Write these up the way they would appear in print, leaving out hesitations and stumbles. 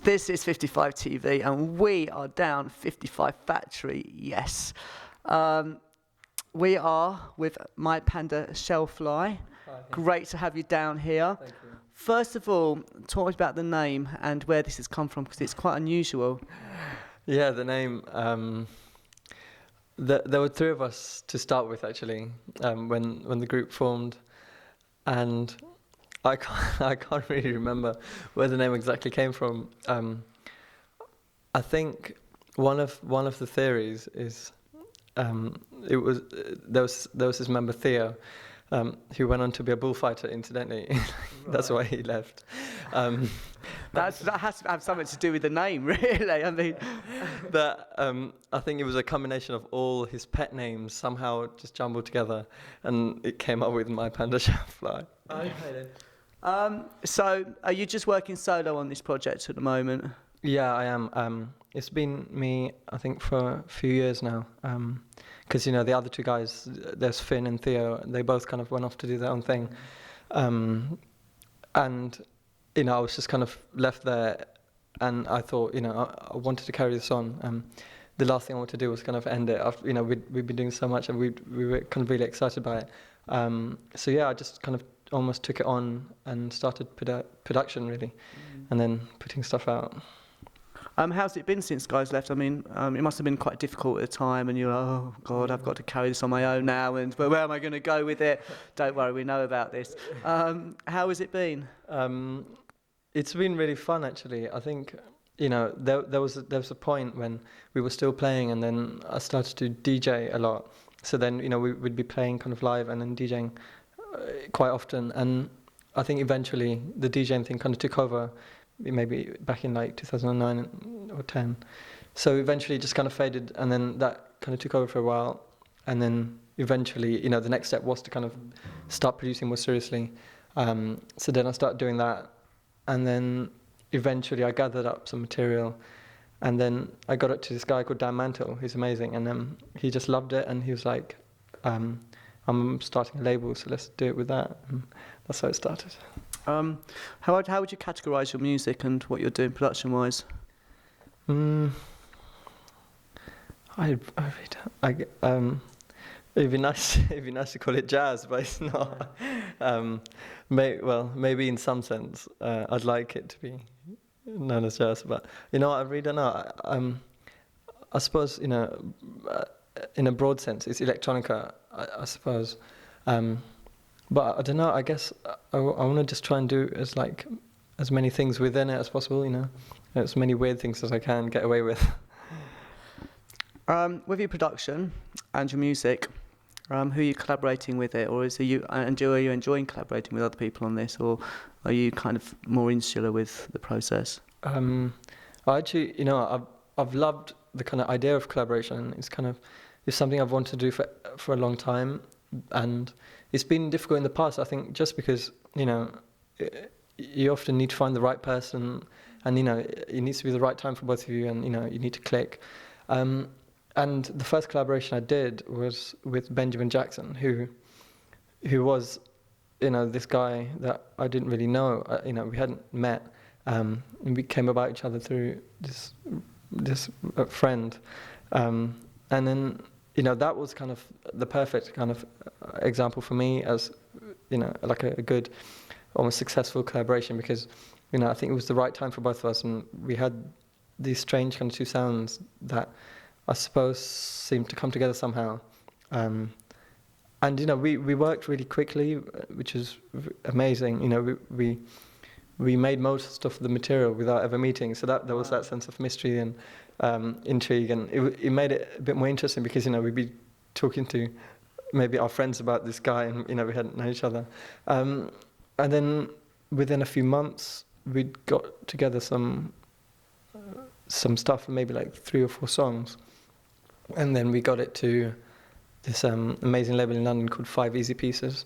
This is 55 TV, and we are down 55 Factory, yes. We are with My Panda Shall Fly. Hi. Great to have you down here. Thank you. First of all, talk about the name and where this has come from, because it's quite unusual. Yeah, the name. There were three of us to start with, actually, when the group formed, and I can't really remember where the name exactly came from. I think one of the theories is there was this member Theo, who went on to be a bullfighter, incidentally. That's why he left. That has to have something to do with the name, really. I mean, I think it was a combination of all his pet names somehow just jumbled together, and it came up with My Panda Shall Fly. So, are you just working solo on this project at the moment? Yeah, I am. It's been me, I think, for a few years now. Because the other two guys, there's Finn and Theo, they both kind of went off to do their own thing, and I was just kind of left there, and I thought, I wanted to carry this on. The last thing I wanted to do was kind of end it. After, we'd been doing so much, and we were kind of really excited by it. So yeah, I just kind of almost took it on and started production, really, and then putting stuff out. How's it been since guys left? I mean, it must have been quite difficult at the time, and you're like, oh God, I've got to carry this on my own now, and where am I going to go with it? Don't worry, we know about this. How has it been? It's been really fun, actually. I think, there was a point when we were still playing, and then I started to DJ a lot. So then, we'd be playing kind of live and then DJing quite often, and I think eventually the DJing thing kind of took over. Maybe back in like 2009 or 10. So eventually it just kind of faded, and then that kind of took over for a while, and then eventually, the next step was to kind of start producing more seriously. So then I started doing that, and then eventually I gathered up some material, and then I got it to this guy called Dan Mantle, who's amazing, and he just loved it, and he was like, I'm starting a label, so let's do it with that, and that's how it started. How would you categorise your music and what you're doing production-wise? It'd be nice to call it jazz, but it's not. Maybe in some sense, I'd like it to be known as jazz, but I really don't know. I suppose in a broad sense, it's electronica, I suppose. But I don't know. I guess I want to just try and do as many things within it as possible. As many weird things as I can get away with. With your production and your music, who are you collaborating with it, or are you enjoying collaborating with other people on this, or are you kind of more insular with the process? I actually, I've loved the kind of idea of collaboration. It's something I've wanted to do for a long time, and it's been difficult in the past, I think, just because, you often need to find the right person, and, it needs to be the right time for both of you, and, you need to click. And the first collaboration I did was with Benjamin Jackson, who was, this guy that I didn't really know. We hadn't met, and we came about each other through this friend. And then, that was kind of the perfect kind of example for me as, like a good, almost successful collaboration, because, I think it was the right time for both of us, and we had these strange kind of two sounds that I suppose seemed to come together somehow. And, we worked really quickly, which was amazing. We made most of the material without ever meeting, so there was that sense of mystery and intrigue, and it made it a bit more interesting because we'd be talking to maybe our friends about this guy, and we hadn't known each other, and then within a few months we'd got together some stuff, maybe like 3 or 4 songs, and then we got it to this amazing label in London called 5 Easy Pieces.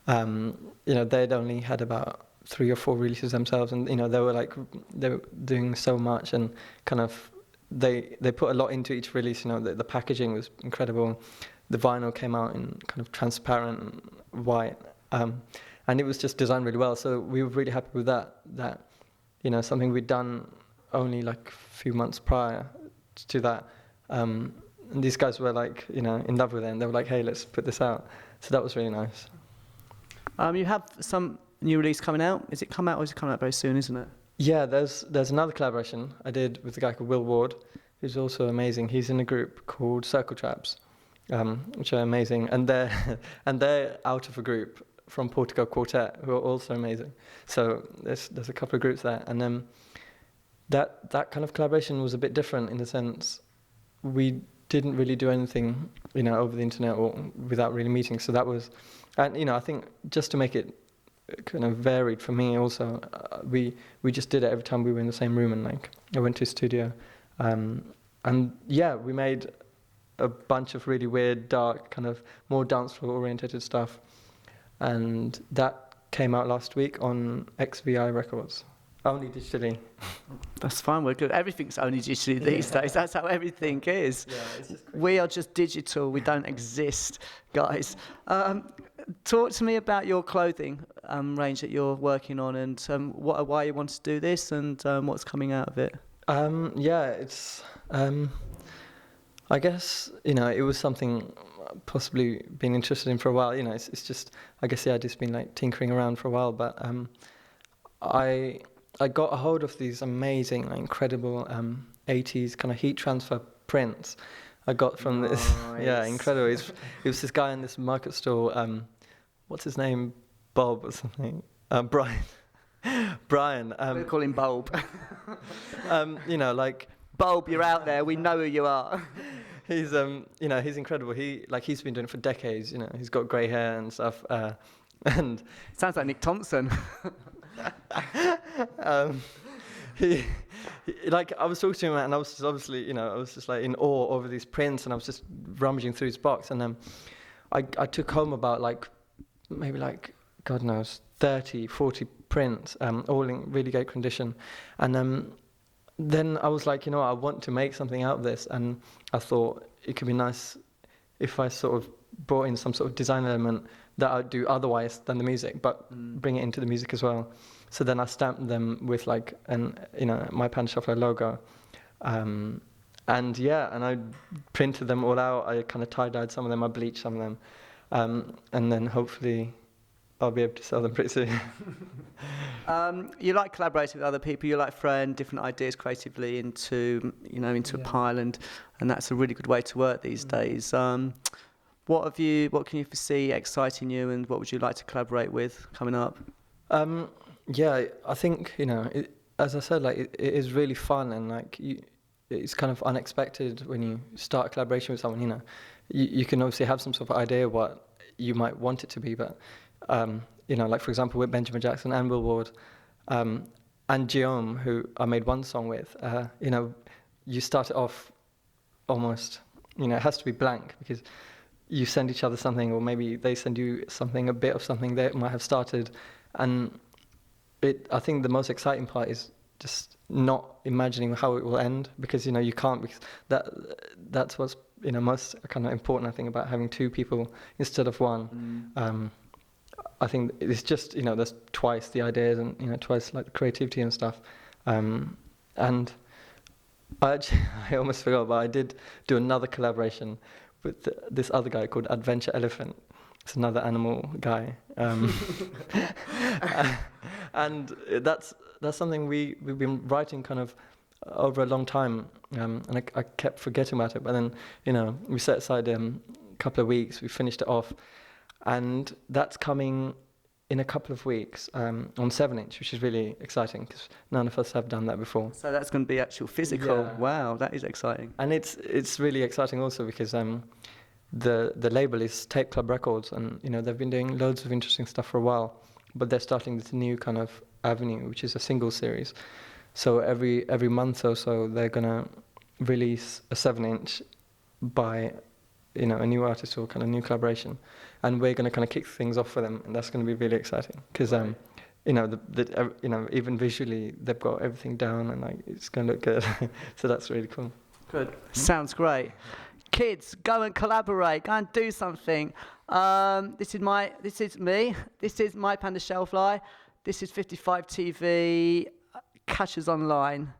They'd only had about 3 or 4 releases themselves, and they were doing so much, and kind of they put a lot into each release. The packaging was incredible. The vinyl came out in kind of transparent white, and it was just designed really well. So we were really happy with that. Something we'd done only like a few months prior to that. And these guys were like, you know, in love with it, and they were like, hey, let's put this out. So that was really nice. You have some new release coming out. Is it come out or is it coming out very soon, isn't it? Yeah, there's another collaboration I did with a guy called Will Ward, who's also amazing. He's in a group called Circle Traps, which are amazing, and they're out of a group from Portico Quartet, who are also amazing. So there's a couple of groups there, and that kind of collaboration was a bit different in the sense we didn't really do anything, you know, over the internet or without really meeting. So that was, and you know, I think just to make it kind of varied for me also, we just did it every time we were in the same room, and like I went to a studio, and yeah, we made a bunch of really weird, dark, kind of more dance floor orientated stuff, and that came out last week on XVI Records. Only digitally. That's fine, we're good. Everything's only digitally these days. That's how everything is. Yeah, it's just crazy. We are just digital. We don't exist, guys. Talk to me about your clothing range that you're working on, and why you want to do this, and what's coming out of it. Yeah, it's. I guess, you know, it was something possibly been interested in for a while. You know, it's just, I guess the idea's been like tinkering around for a while, but I got a hold of these amazing, like, incredible 80s kind of heat transfer prints I got from this. Yeah, incredible. It was this guy in this market stall. What's his name? Bob or something? Brian. Brian. We'll call him Bulb. You know, like, Bulb, you're out there. We know who you are. he's you know, he's incredible. He's been doing it for decades. You know, he's got grey hair and stuff. And sounds like Nick Thompson. he like, I was talking to him, and I was just obviously, you know, I was just like in awe over these prints, and I was just rummaging through his box, and I took home about like maybe like, God knows, 30, 40 prints, all in really great condition, and then I was like, you know, I want to make something out of this, and I thought it could be nice if I sort of brought in some sort of design element that I'd do otherwise than the music, but bring it into the music as well. So then I stamped them with like you know, my Panda Shall Fly logo, and yeah, and I printed them all out. I kind of tie-dyed some of them, I bleached some of them, and then hopefully I'll be able to sell them pretty soon. You like collaborating with other people. You like throwing different ideas creatively into a pile, and that's a really good way to work these days. What can you foresee exciting you, and what would you like to collaborate with coming up? Yeah, I think, you know, as I said, like it is really fun, and like it's kind of unexpected when you start a collaboration with someone. You know, you can obviously have some sort of idea what you might want it to be, but you know, like for example with Benjamin Jackson and Will Ward, and Guillaume, who I made one song with, you know, you start it off almost, you know, it has to be blank, because you send each other something, or maybe they send you something, a bit of something they might have started, and I think the most exciting part is just not imagining how it will end, because, you know, you can't, because that's what's, you know, most kind of important, I think, about having two people instead of one. I think it's just, you know, there's twice the ideas, and, you know, twice like the creativity and stuff. And I almost forgot, but I did do another collaboration with this other guy called Adventure Elephant. It's another animal guy, and that's something we've been writing kind of over a long time, and I kept forgetting about it. But then, you know, we set aside a couple of weeks. We finished it off, and that's coming in a couple of weeks on 7-inch, which is really exciting, because none of us have done that before. So that's going to be actual physical. Yeah. Wow, that is exciting. And it's really exciting also because the label is Tape Club Records, and, you know, they've been doing loads of interesting stuff for a while, but they're starting this new kind of avenue, which is a single series. So every month or so, they're gonna release a 7-inch by, you know, a new artist or kind of new collaboration, and we're gonna kind of kick things off for them, and that's gonna be really exciting because you know, you know, even visually they've got everything down, and like it's gonna look good. So that's really cool. Good. Sounds great. Kids, go and collaborate. Go and do something. This is me. This is my Panda Shall Fly. This is 55 TV. Catch us online.